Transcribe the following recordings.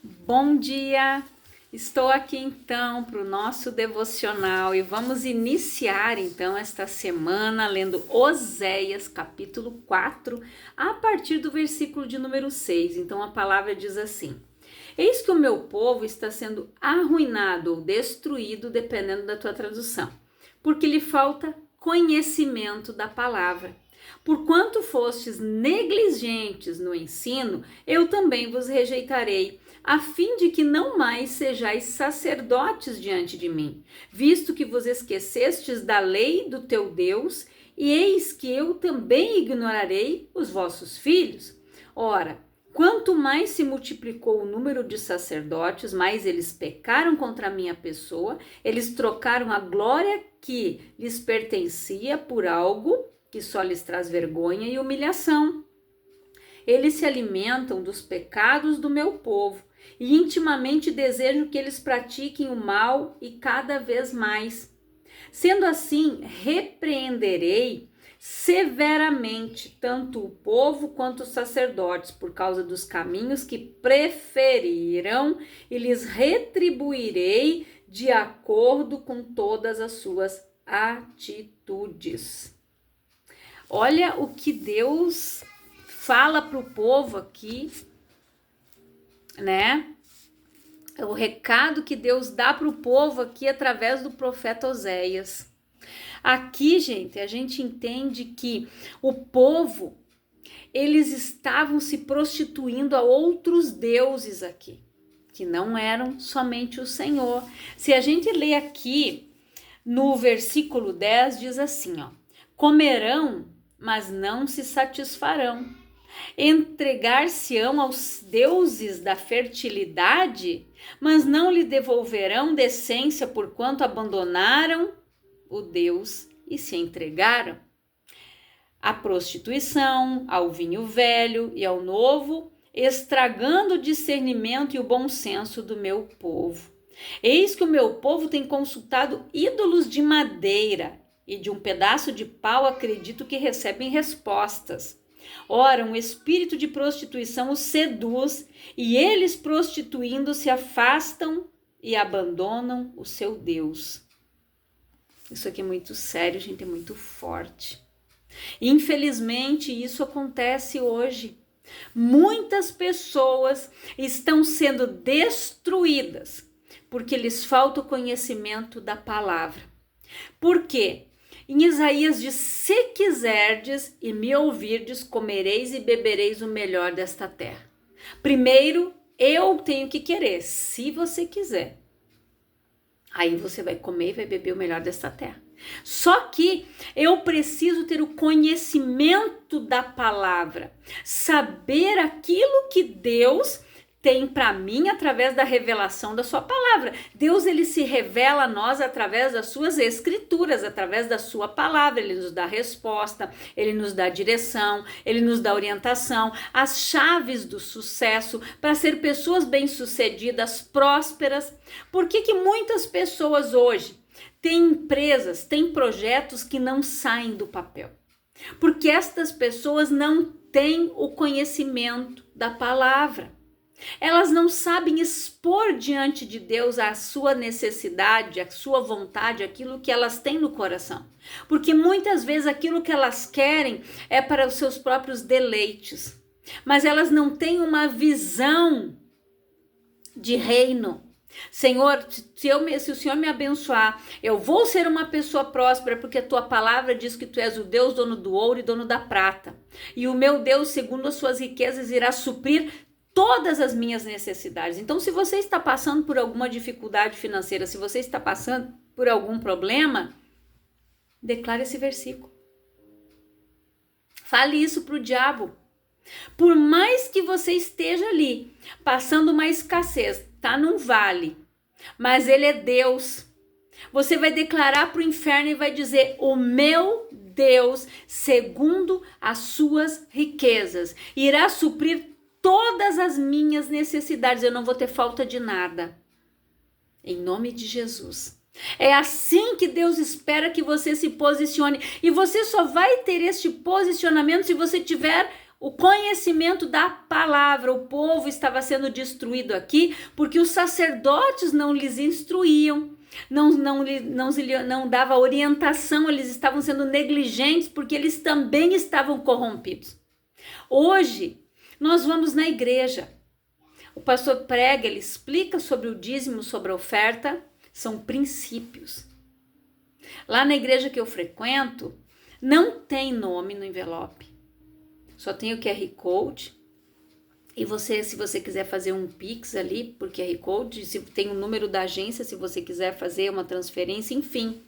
Bom dia! Estou aqui então para o nosso devocional e vamos iniciar então esta semana lendo Oséias capítulo 4 a partir do versículo de número 6. Então a palavra diz assim: Eis que o meu povo está sendo arruinado ou destruído, dependendo da tua tradução, porque lhe falta conhecimento da palavra. Porquanto fostes negligentes no ensino, eu também vos rejeitarei, a fim de que não mais sejais sacerdotes diante de mim, visto que vos esquecestes da lei do teu Deus, e eis que eu também ignorarei os vossos filhos. Ora, quanto mais se multiplicou o número de sacerdotes, mais eles pecaram contra a minha pessoa, eles trocaram a glória que lhes pertencia por algo que só lhes traz vergonha e humilhação. Eles se alimentam dos pecados do meu povo e intimamente desejo que eles pratiquem o mal e cada vez mais. Sendo assim, repreenderei severamente tanto o povo quanto os sacerdotes por causa dos caminhos que preferiram e lhes retribuirei de acordo com todas as suas atitudes. Olha o que Deus fala para o povo aqui, né? O recado que Deus dá para o povo aqui através do profeta Oséias. Aqui, gente, a gente entende que o povo, eles estavam se prostituindo a outros deuses aqui, que não eram somente o Senhor. Se a gente lê aqui no versículo 10, diz assim, ó: comerão, mas não se satisfarão. Entregar-se-ão aos deuses da fertilidade, mas não lhe devolverão decência, porquanto abandonaram o Deus e se entregaram à prostituição, ao vinho velho e ao novo, estragando o discernimento e o bom senso do meu povo. Eis que o meu povo tem consultado ídolos de madeira, e de um pedaço de pau acredito que recebem respostas. Ora, um espírito de prostituição os seduz, e eles, prostituindo, se afastam e abandonam o seu Deus. Isso aqui é muito sério, gente, é muito forte. Infelizmente, isso acontece hoje. Muitas pessoas estão sendo destruídas porque lhes falta o conhecimento da palavra. Por quê? Em Isaías diz: se quiserdes e me ouvirdes, comereis e bebereis o melhor desta terra. Primeiro, eu tenho que querer, se você quiser. Aí você vai comer e vai beber o melhor desta terra. Só que eu preciso ter o conhecimento da palavra, saber aquilo que Deus tem para mim através da revelação da sua palavra. Deus, ele se revela a nós através das suas escrituras, através da sua palavra. Ele nos dá resposta, ele nos dá direção, ele nos dá orientação, as chaves do sucesso para ser pessoas bem-sucedidas, prósperas. Por que muitas pessoas hoje têm empresas, têm projetos que não saem do papel? Porque estas pessoas não têm o conhecimento da palavra. Elas não sabem expor diante de Deus a sua necessidade, a sua vontade, aquilo que elas têm no coração. Porque muitas vezes aquilo que elas querem é para os seus próprios deleites. Mas elas não têm uma visão de reino. Senhor, se o Senhor me abençoar, eu vou ser uma pessoa próspera, porque a tua palavra diz que tu és o Deus dono do ouro e dono da prata. E o meu Deus, segundo as suas riquezas, irá suprir todas as minhas necessidades. Então, se você está passando por alguma dificuldade financeira, se você está passando por algum problema, declare esse versículo. Fale isso para o diabo. Por mais que você esteja ali, passando uma escassez, tá num vale, mas ele é Deus. Você vai declarar para o inferno e vai dizer: o meu Deus, segundo as suas riquezas, irá suprir todas as minhas necessidades, eu não vou ter falta de nada. Em nome de Jesus. É assim que Deus espera que você se posicione. E você só vai ter este posicionamento se você tiver o conhecimento da palavra. O povo estava sendo destruído aqui porque os sacerdotes não lhes instruíam, não dava orientação, eles estavam sendo negligentes porque eles também estavam corrompidos. Hoje, nós vamos na igreja, o pastor prega, ele explica sobre o dízimo, sobre a oferta, são princípios. Lá na igreja que eu frequento, não tem nome no envelope, só tem o QR Code. E você, se você quiser fazer um Pix ali por QR Code, se tem o número da agência, se você quiser fazer uma transferência, enfim.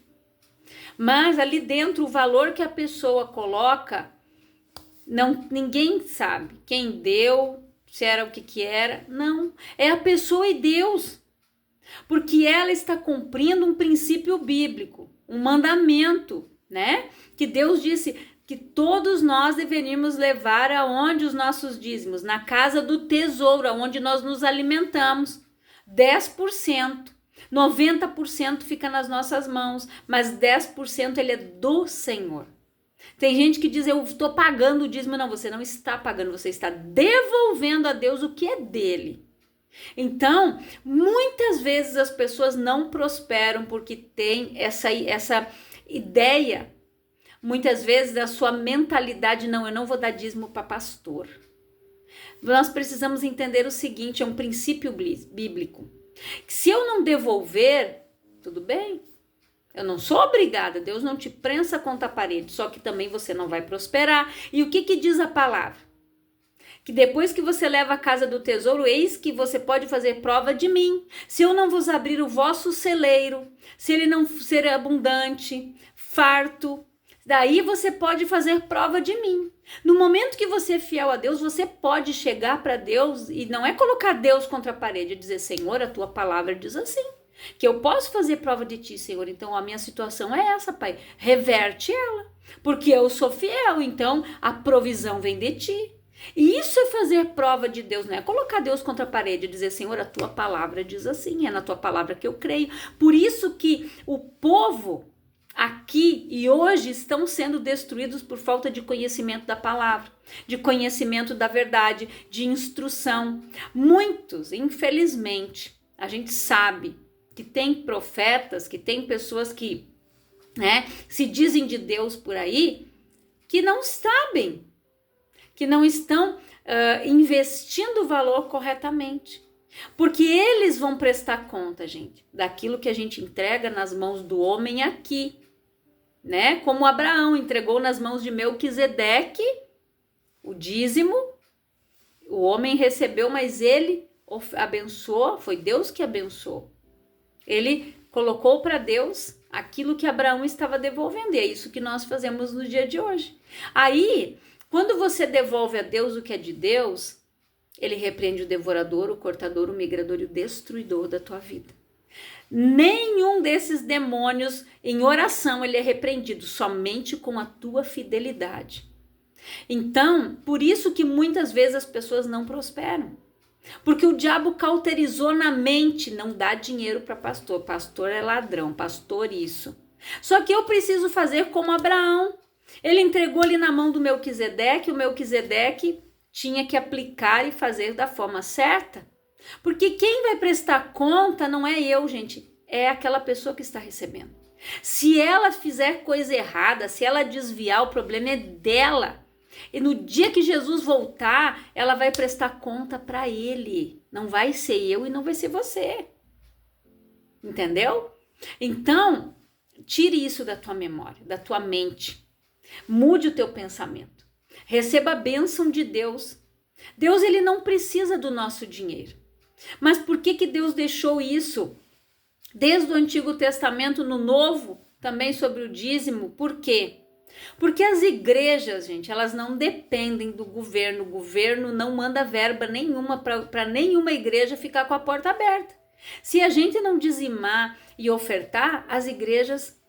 Mas ali dentro, o valor que a pessoa coloca, ninguém sabe quem deu, se era o que era. Não, é a pessoa e Deus. Porque ela está cumprindo um princípio bíblico, um mandamento, né? Que Deus disse que todos nós deveríamos levar aonde os nossos dízimos, na casa do tesouro, aonde nós nos alimentamos. 10%, 90% fica nas nossas mãos, mas 10% ele é do Senhor. Tem gente que diz, eu estou pagando o dízimo. Não, você não está pagando, você está devolvendo a Deus o que é dele. Então, muitas vezes as pessoas não prosperam porque tem essa ideia, muitas vezes a sua mentalidade, não, eu não vou dar dízimo para pastor. Nós precisamos entender o seguinte, é um princípio bíblico. Se eu não devolver, tudo bem, eu não sou obrigada, Deus não te prensa contra a parede, só que também você não vai prosperar. E o que diz a palavra? Que depois que você leva a casa do tesouro, eis que você pode fazer prova de mim. Se eu não vos abrir o vosso celeiro, se ele não ser abundante, farto, daí você pode fazer prova de mim. No momento que você é fiel a Deus, você pode chegar para Deus e não é colocar Deus contra a parede, é dizer, Senhor, a tua palavra diz assim, que eu posso fazer prova de ti, Senhor. Então a minha situação é essa, Pai. Reverte ela, porque eu sou fiel, então a provisão vem de ti. E isso é fazer prova de Deus, não é colocar Deus contra a parede e dizer, Senhor, a tua palavra diz assim, é na tua palavra que eu creio. Por isso que o povo aqui e hoje estão sendo destruídos por falta de conhecimento da palavra, de conhecimento da verdade, de instrução. Muitos, infelizmente, a gente sabe que tem profetas, que tem pessoas que, se dizem de Deus por aí, que não sabem, que não estão investindo o valor corretamente. Porque eles vão prestar conta, gente, daquilo que a gente entrega nas mãos do homem aqui, né? Como Abraão entregou nas mãos de Melquisedeque o dízimo, o homem recebeu, mas ele abençoou, foi Deus que abençoou. Ele colocou para Deus aquilo que Abraão estava devolvendo, e é isso que nós fazemos no dia de hoje. Aí, quando você devolve a Deus o que é de Deus, ele repreende o devorador, o cortador, o migrador e o destruidor da tua vida. Nenhum desses demônios em oração ele é repreendido, somente com a tua fidelidade. Então, por isso que muitas vezes as pessoas não prosperam. Porque o diabo cauterizou na mente, não dá dinheiro para pastor, pastor é ladrão, pastor isso. Só que eu preciso fazer como Abraão. Ele entregou ali na mão do Melquisedeque, o Melquisedeque tinha que aplicar e fazer da forma certa. Porque quem vai prestar conta não é eu, gente, é aquela pessoa que está recebendo. Se ela fizer coisa errada, se ela desviar, o problema é dela. E no dia que Jesus voltar, ela vai prestar conta para ele. Não vai ser eu e não vai ser você. Entendeu? Então, tire isso da tua memória, da tua mente. Mude o teu pensamento. Receba a bênção de Deus. Deus, ele não precisa do nosso dinheiro. Mas por que Deus deixou isso? Desde o Antigo Testamento, no Novo, também sobre o dízimo. Por quê? Porque as igrejas, gente, elas não dependem do governo. O governo não manda verba nenhuma para nenhuma igreja ficar com a porta aberta. Se a gente não dizimar e ofertar, as igrejas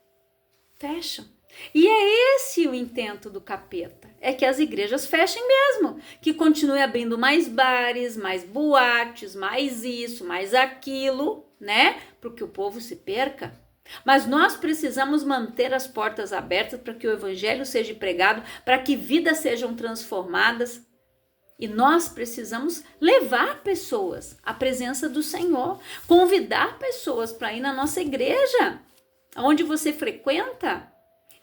fecham. E é esse o intento do capeta, é que as igrejas fechem mesmo, que continue abrindo mais bares, mais boates, mais isso, mais aquilo, né? Para que o povo se perca. Mas nós precisamos manter as portas abertas para que o evangelho seja pregado, para que vidas sejam transformadas, E nós precisamos levar pessoas à presença do Senhor, convidar pessoas para ir na nossa igreja, onde você frequenta.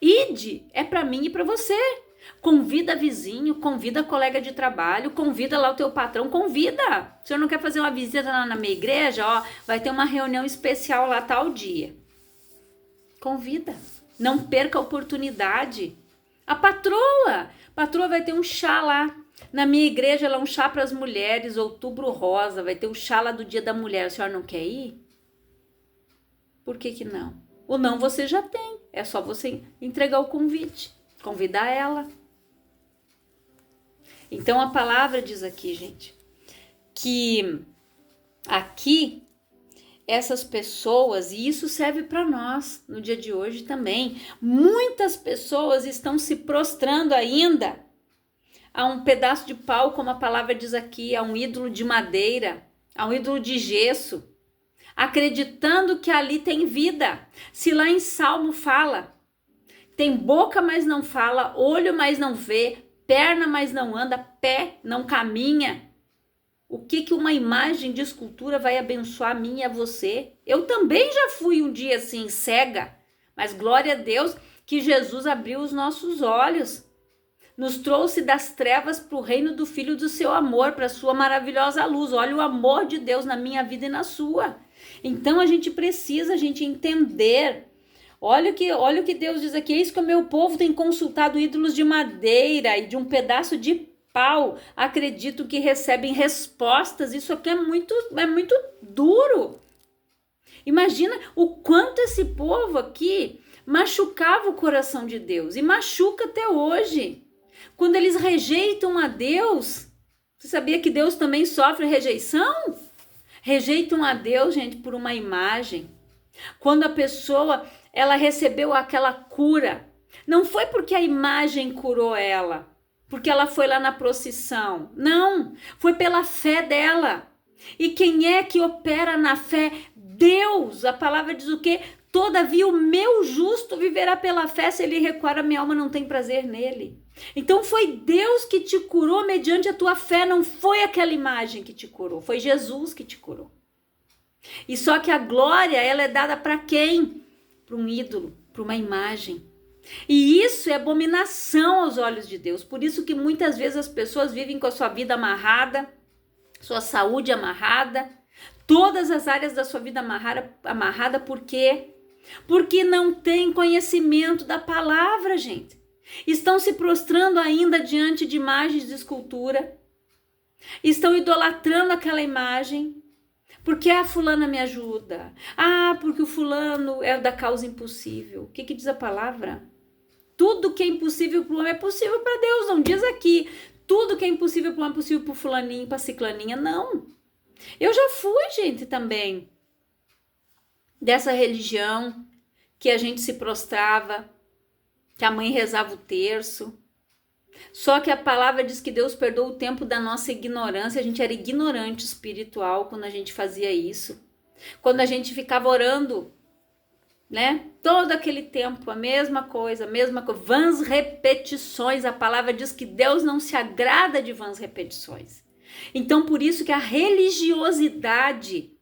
Ide, é para mim e para você. Convida vizinho, convida colega de trabalho, convida lá o teu patrão, convida. Se eu não quer fazer uma visita lá na minha igreja, ó, vai ter uma reunião especial lá tal dia. Convida, não perca a oportunidade. A patroa vai ter um chá lá. Na minha igreja, lá um chá para as mulheres, Outubro Rosa, vai ter o chá lá do Dia da Mulher. A senhora não quer ir? Por que não? O não você já tem, é só você entregar o convite, convidar ela. Então a palavra diz aqui, gente, que aqui essas pessoas, e isso serve para nós no dia de hoje também, muitas pessoas estão se prostrando ainda a um pedaço de pau, como a palavra diz aqui, a um ídolo de madeira, a um ídolo de gesso, acreditando que ali tem vida. Se lá em Salmo fala, tem boca, mas não fala, olho, mas não vê, perna, mas não anda, pé, não caminha. O que uma imagem de escultura vai abençoar a mim e a você? Eu também já fui um dia assim, cega, mas glória a Deus que Jesus abriu os nossos olhos, nos trouxe das trevas para o reino do Filho do seu amor, para a sua maravilhosa luz. Olha o amor de Deus na minha vida e na sua. Então a gente precisa entender. Olha o que Deus diz aqui. Eis que o meu povo tem consultado ídolos de madeira e de um pedaço de pau. Acredito que recebem respostas. Isso aqui é muito duro. Imagina o quanto esse povo aqui machucava o coração de Deus. E machuca até hoje. Quando eles rejeitam a Deus, você sabia que Deus também sofre rejeição? Rejeitam a Deus, gente, por uma imagem. Quando a pessoa, ela recebeu aquela cura, não foi porque a imagem curou ela, porque ela foi lá na procissão. Não, foi pela fé dela. E quem é que opera na fé? Deus. A palavra diz o quê? Todavia o meu justo viverá pela fé, se ele recuar, a minha alma não tem prazer nele. Então foi Deus que te curou mediante a tua fé, não foi aquela imagem que te curou, foi Jesus que te curou. E só que a glória, ela é dada para quem? Para um ídolo, para uma imagem. E isso é abominação aos olhos de Deus. Por isso que muitas vezes as pessoas vivem com a sua vida amarrada, sua saúde amarrada, todas as áreas da sua vida amarrada, por quê? Porque não tem conhecimento da palavra, gente. Estão se prostrando ainda diante de imagens de escultura. Estão idolatrando aquela imagem. Porque a fulana me ajuda. Porque o fulano é da causa impossível. O que diz a palavra? Tudo que é impossível para o homem é possível para Deus. Não diz aqui. Tudo que é impossível para o homem é possível para o fulaninho, para a ciclaninha. Não. Eu já fui, gente, também. Dessa religião que a gente se prostrava, que a mãe rezava o terço. Só que a palavra diz que Deus perdoa o tempo da nossa ignorância. A gente era ignorante espiritual quando a gente fazia isso. Quando a gente ficava orando, né? Todo aquele tempo, a mesma coisa. Vãs repetições. A palavra diz que Deus não se agrada de vãs repetições. Então, por isso que a religiosidade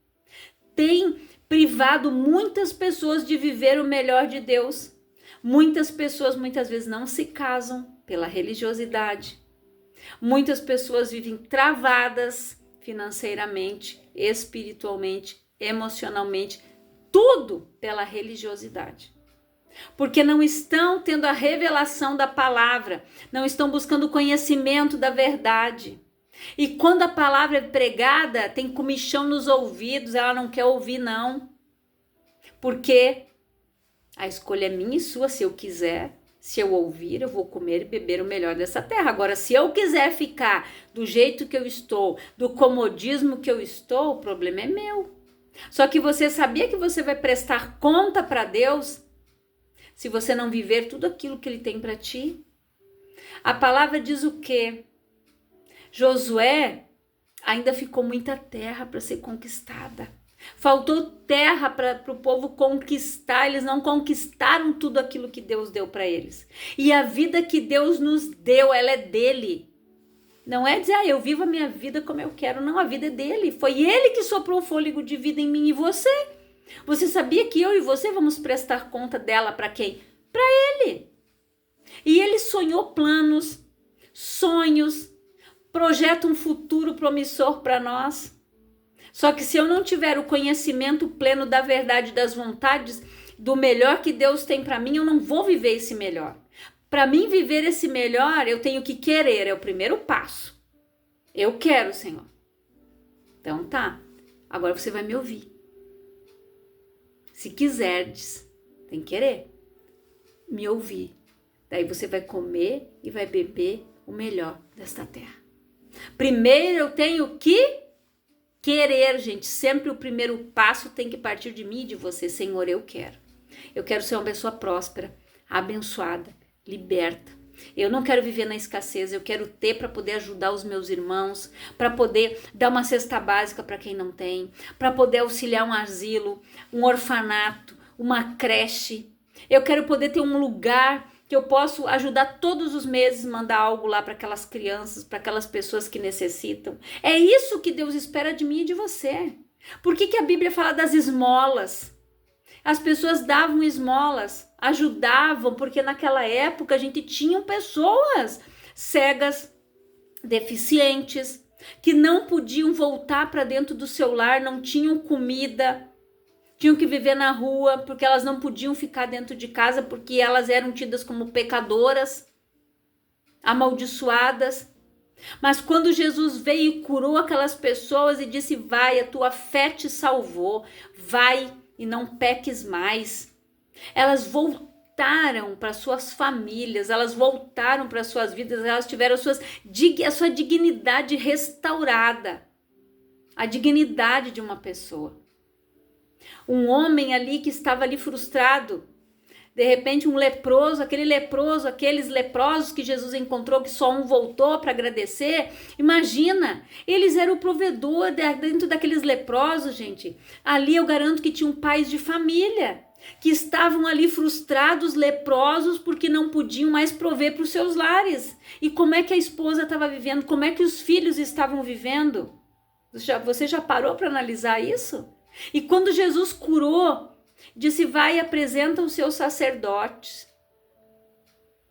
tem privado muitas pessoas de viver o melhor de Deus. Muitas pessoas muitas vezes não se casam pela religiosidade. Muitas pessoas vivem travadas financeiramente, espiritualmente, emocionalmente, tudo pela religiosidade. Porque não estão tendo a revelação da palavra, não estão buscando o conhecimento da verdade. E quando a palavra é pregada, tem comichão nos ouvidos, ela não quer ouvir não. Porque a escolha é minha e sua, se eu quiser, se eu ouvir, eu vou comer e beber o melhor dessa terra. Agora, se eu quiser ficar do jeito que eu estou, do comodismo que eu estou, o problema é meu. Só que você sabia que você vai prestar conta para Deus se você não viver tudo aquilo que Ele tem para ti? A palavra diz o quê? Josué ainda ficou muita terra para ser conquistada. Faltou terra para o povo conquistar. Eles não conquistaram tudo aquilo que Deus deu para eles. E a vida que Deus nos deu, ela é dele. Não é dizer, eu vivo a minha vida como eu quero. Não, a vida é dele. Foi ele que soprou o fôlego de vida em mim e você. Você sabia que eu e você vamos prestar conta dela para quem? Para ele. E ele sonhou planos, sonhos, projeta um futuro promissor para nós. Só que se eu não tiver o conhecimento pleno da verdade, das vontades, do melhor que Deus tem para mim, eu não vou viver esse melhor. Para mim viver esse melhor, eu tenho que querer, é o primeiro passo. Eu quero, Senhor. Então tá, agora você vai me ouvir. Se quiserdes, tem que querer, me ouvir. Daí você vai comer e vai beber o melhor desta terra. Primeiro eu tenho que querer, gente. Sempre o primeiro passo tem que partir de mim e de você. Senhor, eu quero. Eu quero ser uma pessoa próspera, abençoada, liberta. Eu não quero viver na escassez, eu quero ter para poder ajudar os meus irmãos, para poder dar uma cesta básica para quem não tem, para poder auxiliar um asilo, um orfanato, uma creche. Eu quero poder ter um lugar que eu posso ajudar todos os meses, mandar algo lá para aquelas crianças, para aquelas pessoas que necessitam. É isso que Deus espera de mim e de você. Por que a Bíblia fala das esmolas? As pessoas davam esmolas, ajudavam, porque naquela época a gente tinha pessoas cegas, deficientes, que não podiam voltar para dentro do seu lar, não tinham comida, tinham que viver na rua, porque elas não podiam ficar dentro de casa, porque elas eram tidas como pecadoras, amaldiçoadas. Mas quando Jesus veio e curou aquelas pessoas e disse, vai, a tua fé te salvou, vai e não peques mais. Elas voltaram para suas famílias, elas voltaram para suas vidas, elas tiveram a sua dignidade restaurada. A dignidade de uma pessoa. Um homem ali que estava ali frustrado, de repente um leproso, aqueles leprosos que Jesus encontrou, que só um voltou para agradecer, imagina, eles eram o provedor dentro daqueles leprosos, gente. Ali eu garanto que tinham pais de família, que estavam ali frustrados, leprosos, porque não podiam mais prover para os seus lares. E como é que a esposa estava vivendo? Como é que os filhos estavam vivendo? Você já parou para analisar isso? E quando Jesus curou, disse, vai e apresenta os seus sacerdotes.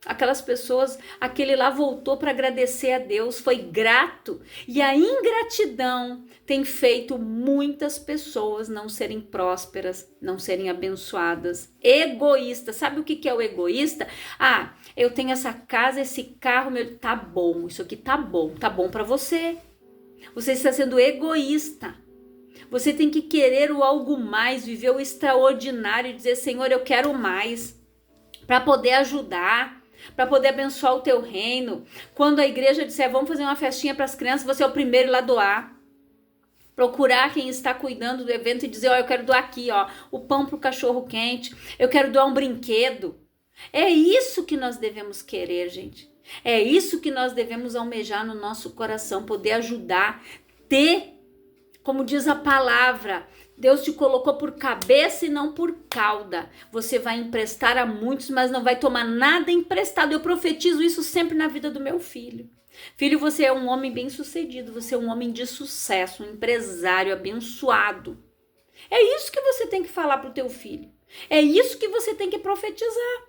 Aquelas pessoas, aquele lá voltou para agradecer a Deus, foi grato. E a ingratidão tem feito muitas pessoas não serem prósperas, não serem abençoadas, egoístas. Sabe o que é o egoísta? Ah, eu tenho essa casa, esse carro, tá bom, isso aqui tá bom para você. Você está sendo egoísta. Você tem que querer o algo mais, viver o extraordinário e dizer, Senhor, eu quero mais, para poder ajudar, para poder abençoar o teu reino. Quando a igreja disser, vamos fazer uma festinha para as crianças, você é o primeiro lá doar. Procurar quem está cuidando do evento e dizer, eu quero doar aqui, o pão para o cachorro quente, eu quero doar um brinquedo. É isso que nós devemos querer, gente. É isso que nós devemos almejar no nosso coração, poder ajudar, ter, como diz a palavra, Deus te colocou por cabeça e não por cauda. Você vai emprestar a muitos, mas não vai tomar nada emprestado. Eu profetizo isso sempre na vida do meu filho. Filho, você é um homem bem-sucedido, você é um homem de sucesso, um empresário abençoado. É isso que você tem que falar para o teu filho. É isso que você tem que profetizar.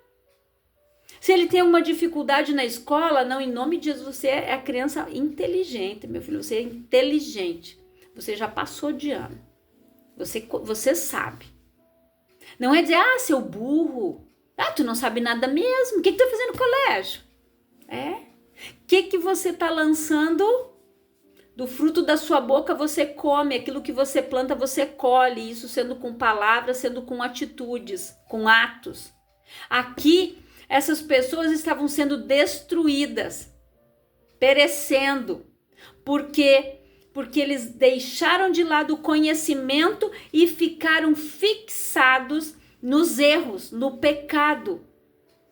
Se ele tem uma dificuldade na escola, não, em nome de Jesus, você é a criança inteligente, meu filho, você é inteligente. Você já passou de ano. Você sabe. Não é dizer, seu burro. Tu não sabe nada mesmo. O que tu tá fazendo no colégio? O que você tá lançando? Do fruto da sua boca você come. Aquilo que você planta você colhe. Isso sendo com palavras, sendo com atitudes, com atos. Aqui, essas pessoas estavam sendo destruídas. Perecendo. Porque eles deixaram de lado o conhecimento e ficaram fixados nos erros, no pecado.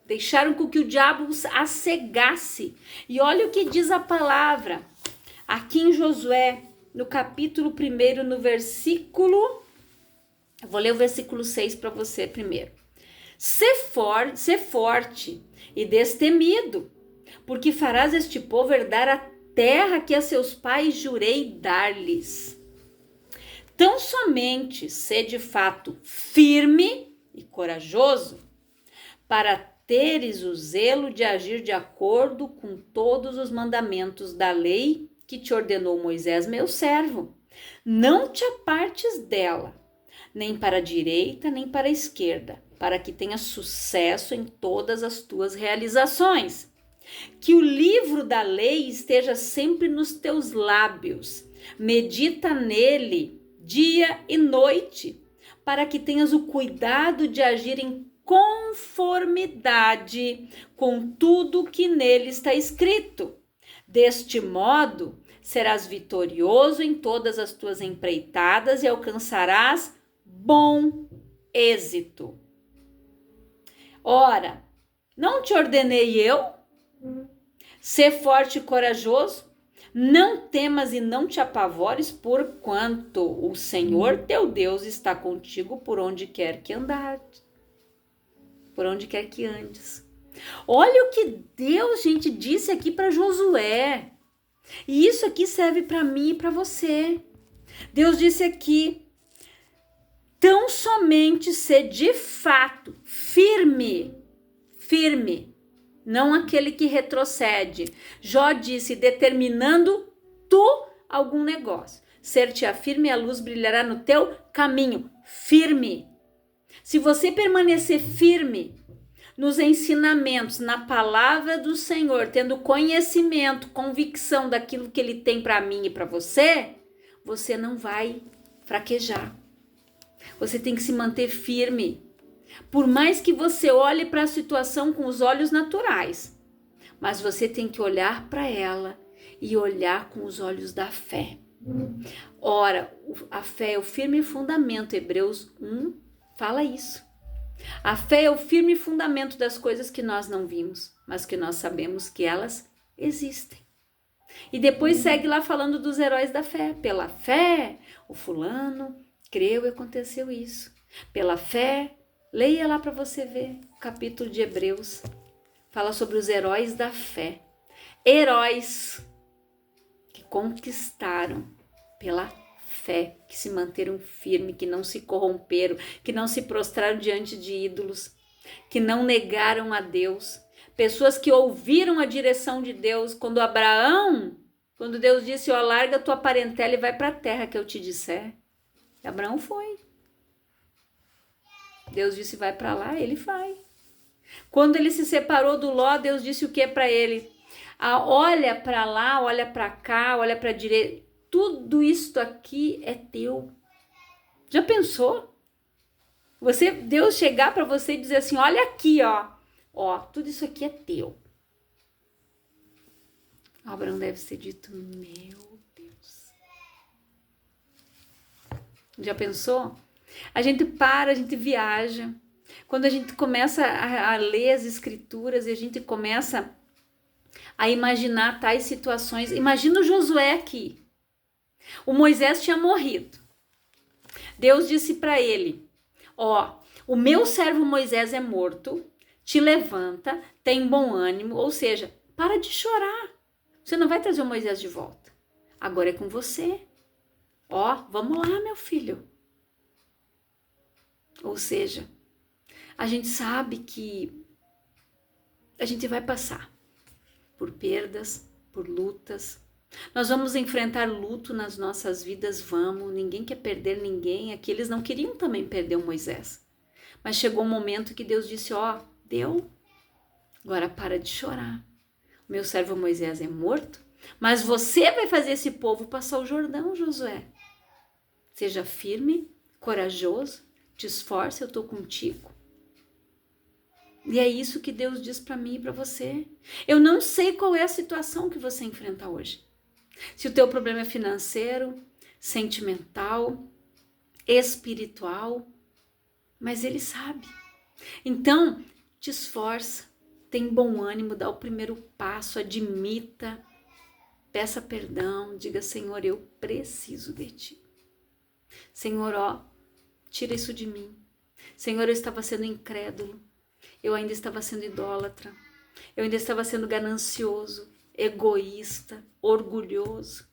Deixaram com que o diabo as cegasse. E olha o que diz a palavra, aqui em Josué, no capítulo 1, no versículo... Eu vou ler o versículo 6 para você primeiro. Ser forte e destemido, porque farás este povo herdar a terra que a seus pais jurei dar-lhes. Tão somente sê de fato firme e corajoso, para teres o zelo de agir de acordo com todos os mandamentos da lei que te ordenou Moisés, meu servo. Não te apartes dela, nem para a direita, nem para a esquerda, para que tenhas sucesso em todas as tuas realizações. Que o livro da lei esteja sempre nos teus lábios. Medita nele dia e noite, para que tenhas o cuidado de agir em conformidade com tudo que nele está escrito. Deste modo, serás vitorioso em todas as tuas empreitadas e alcançarás bom êxito. Ora, não te ordenei eu? Sê forte e corajoso, não temas e não te apavores, porquanto o Senhor teu Deus está contigo por onde quer que andares, por onde quer que andes. Olha o que Deus, gente, disse aqui para Josué. E isso aqui serve para mim e para você. Deus disse aqui: tão somente ser de fato firme, não aquele que retrocede. Jó disse: determinando tu algum negócio, ser-te-á firme e a luz brilhará no teu caminho. Firme. Se você permanecer firme nos ensinamentos, na palavra do Senhor, tendo conhecimento, convicção daquilo que Ele tem para mim e para você, você não vai fraquejar. Você tem que se manter firme. Por mais que você olhe para a situação com os olhos naturais, mas você tem que olhar para ela e olhar com os olhos da fé. Ora, a fé é o firme fundamento. Hebreus 1 fala isso. A fé é o firme fundamento das coisas que nós não vimos, mas que nós sabemos que elas existem. E depois segue lá falando dos heróis da fé. Pela fé, o fulano creu e aconteceu isso. Pela fé, leia lá para você ver o capítulo de Hebreus. Fala sobre os heróis da fé. Heróis que conquistaram pela fé, que se manteram firmes, que não se corromperam, que não se prostraram diante de ídolos, que não negaram a Deus. Pessoas que ouviram a direção de Deus. Quando Deus disse: ó, larga tua parentela e vai para a terra que eu te disser. Abraão foi. Deus disse: vai para lá, ele vai. Quando ele se separou do Ló, Deus disse o que para ele? Olha para lá, olha para cá, olha para a direita. Tudo isto aqui é teu. Já pensou? Deus chegar para você e dizer assim: olha aqui, ó, tudo isso aqui é teu. Abraão deve ter dito: meu Deus. Já pensou? A gente viaja. Quando a gente começa a ler as escrituras e a gente começa a imaginar tais situações. Imagina o Josué aqui. O Moisés tinha morrido. Deus disse para ele: ó, o meu servo Moisés é morto, te levanta, tem bom ânimo, ou seja, para de chorar. Você não vai trazer o Moisés de volta. Agora é com você. Ó, vamos lá, meu filho. Ou seja, a gente sabe que a gente vai passar por perdas, por lutas. Nós vamos enfrentar luto nas nossas vidas, vamos. Ninguém quer perder ninguém. Aqui eles não queriam também perder o Moisés. Mas chegou um momento que Deus disse: ó, deu. Agora para de chorar. O meu servo Moisés é morto, mas você vai fazer esse povo passar o Jordão, Josué. Seja firme, corajoso, te esforce, eu estou contigo. E é isso que Deus diz para mim e para você. Eu não sei qual é a situação que você enfrenta hoje. Se o teu problema é financeiro, sentimental, espiritual, mas Ele sabe. Então, te esforça, tem bom ânimo, dá o primeiro passo, admita, peça perdão, diga: Senhor, eu preciso de Ti. Senhor, ó, tira isso de mim. Senhor, eu estava sendo incrédulo, eu ainda estava sendo idólatra, eu ainda estava sendo ganancioso. egoísta, orgulhoso.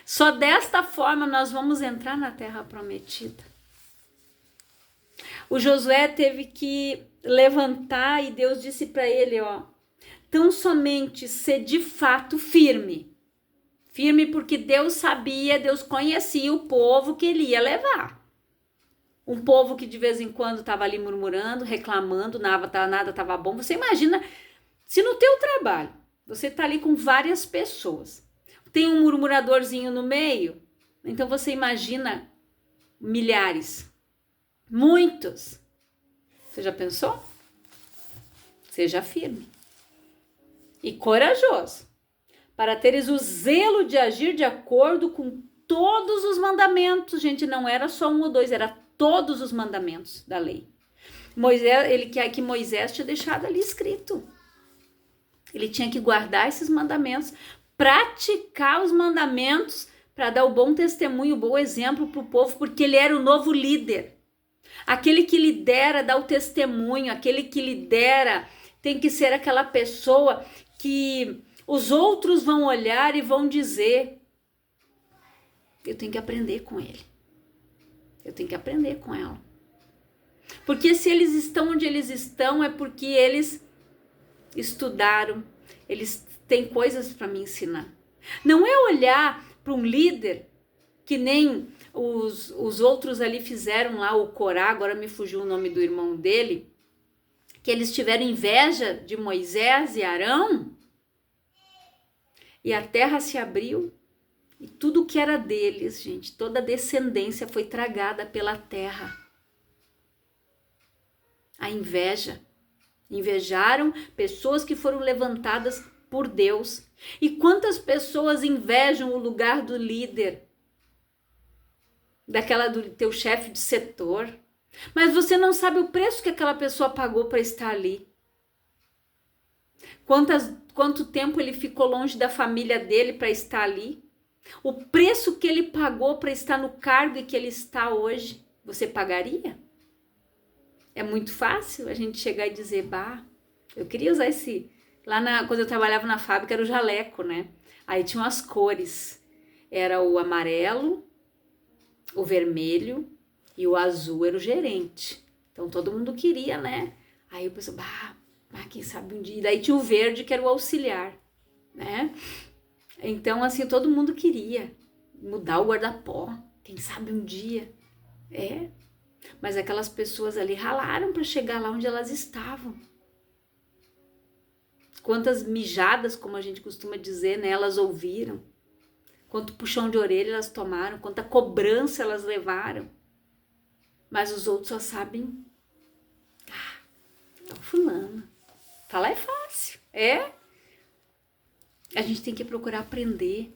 Só desta forma nós vamos entrar na terra prometida. O Josué teve que levantar e Deus disse para ele, ó, tão somente ser de fato firme. Firme porque Deus sabia, Deus conhecia o povo que ele ia levar. Um povo que de vez em quando estava ali murmurando, reclamando, nada estava bom. Você imagina, se no teu trabalho você está ali com várias pessoas, tem um murmuradorzinho no meio, então você imagina milhares, muitos. Você já pensou? Seja firme e corajoso, para teres o zelo de agir de acordo com todos os mandamentos. Gente, não era só 1 ou 2, era todos os mandamentos da lei. Moisés, ele quer que Moisés tinha deixado ali escrito. Ele tinha que guardar esses mandamentos, praticar os mandamentos para dar o bom testemunho, o bom exemplo para o povo, porque ele era o novo líder. Aquele que lidera dá o testemunho, aquele que lidera tem que ser aquela pessoa que os outros vão olhar e vão dizer, eu tenho que aprender com ele. Eu tenho que aprender com ela. Porque se eles estão onde eles estão, é porque eles estudaram, eles têm coisas para me ensinar. Não é olhar para um líder que nem os outros ali fizeram lá, o Corá, agora me fugiu o nome do irmão dele, que eles tiveram inveja de Moisés e Arão, e a terra se abriu, e tudo que era deles, gente, toda a descendência foi tragada pela terra. A inveja. Invejaram pessoas que foram levantadas por Deus. E quantas pessoas invejam o lugar do líder, do teu chefe de setor, mas você não sabe o preço que aquela pessoa pagou para estar ali. Quanto tempo ele ficou longe da família dele para estar ali? O preço que ele pagou para estar no cargo que ele está hoje, você pagaria? É muito fácil a gente chegar e dizer, bah, eu queria usar esse... Quando eu trabalhava na fábrica era o jaleco, né? Aí tinham as cores. Era o amarelo, o vermelho e o azul era o gerente. Então todo mundo queria, né? Aí eu pensei, bah, quem sabe um dia. Daí tinha o verde que era o auxiliar, né? Então assim, todo mundo queria mudar o guarda-pó. Quem sabe um dia. Mas aquelas pessoas ali ralaram para chegar lá onde elas estavam. Quantas mijadas, como a gente costuma dizer, né, elas ouviram. Quanto puxão de orelha elas tomaram, quanta cobrança elas levaram. Mas os outros só sabem, é o fulano. Falar é fácil, A gente tem que procurar aprender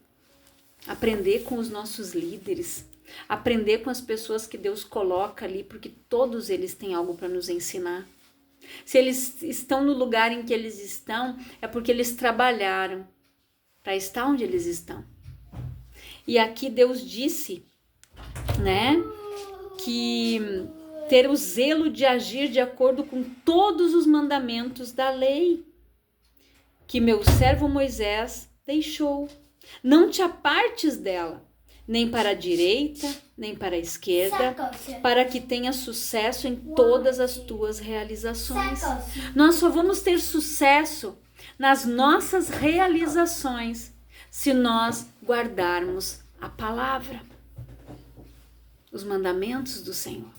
com os nossos líderes, aprender com as pessoas que Deus coloca ali, porque todos eles têm algo para nos ensinar. Se eles estão no lugar em que eles estão, é porque eles trabalharam para estar onde eles estão. E aqui Deus disse, né, que ter o zelo de agir de acordo com todos os mandamentos da lei, que meu servo Moisés deixou. Não te apartes dela, nem para a direita, nem para a esquerda, para que tenha sucesso em todas as tuas realizações. Nós só vamos ter sucesso nas nossas realizações se nós guardarmos a palavra, os mandamentos do Senhor,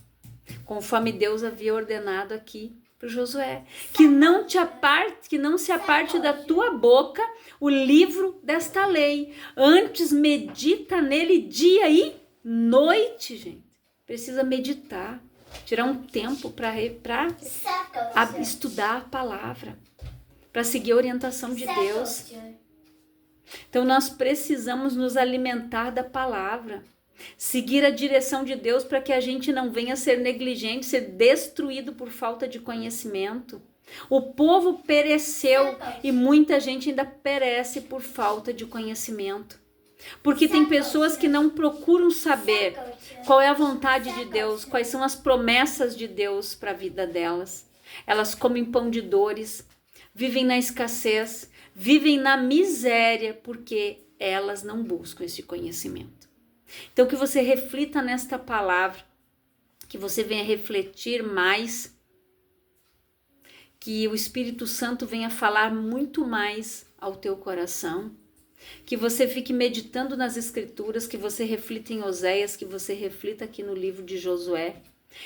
conforme Deus havia ordenado aqui para Josué, que não se aparte da tua boca o livro desta lei, antes medita nele dia e noite, gente. Precisa meditar, tirar um tempo para estudar a palavra, para seguir a orientação de Deus. Então nós precisamos nos alimentar da palavra, seguir a direção de Deus para que a gente não venha ser negligente, ser destruído por falta de conhecimento. O povo pereceu e muita gente ainda perece por falta de conhecimento. Porque tem pessoas que não procuram saber qual é a vontade de Deus, quais são as promessas de Deus para a vida delas. Elas comem pão de dores, vivem na escassez, vivem na miséria, porque elas não buscam esse conhecimento. Então, que você reflita nesta palavra, que você venha refletir mais, que o Espírito Santo venha falar muito mais ao teu coração, que você fique meditando nas Escrituras, que você reflita em Oséias, que você reflita aqui no livro de Josué,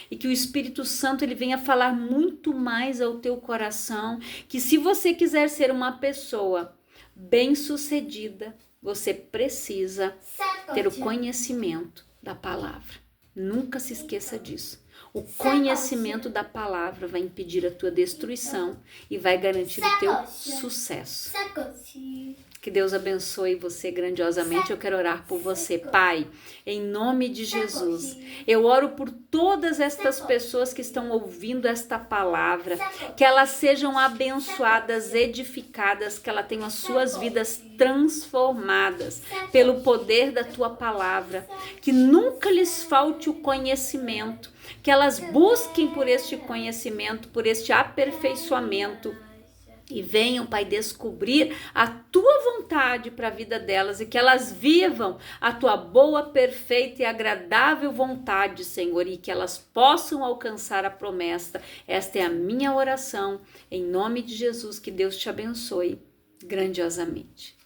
e que o Espírito Santo ele venha falar muito mais ao teu coração, que se você quiser ser uma pessoa bem-sucedida, você precisa ter o conhecimento da palavra. Nunca se esqueça disso. O conhecimento da palavra vai impedir a tua destruição e vai garantir o teu sucesso. Que Deus abençoe você grandiosamente. Eu quero orar por você, Pai, em nome de Jesus. Eu oro por todas estas pessoas que estão ouvindo esta palavra, que elas sejam abençoadas, edificadas, que elas tenham as suas vidas transformadas pelo poder da tua palavra, que nunca lhes falte o conhecimento, que elas busquem por este conhecimento, por este aperfeiçoamento, e venham, Pai, descobrir a tua vontade para a vida delas e que elas vivam a tua boa, perfeita e agradável vontade, Senhor, e que elas possam alcançar a promessa. Esta é a minha oração, em nome de Jesus, que Deus te abençoe grandiosamente.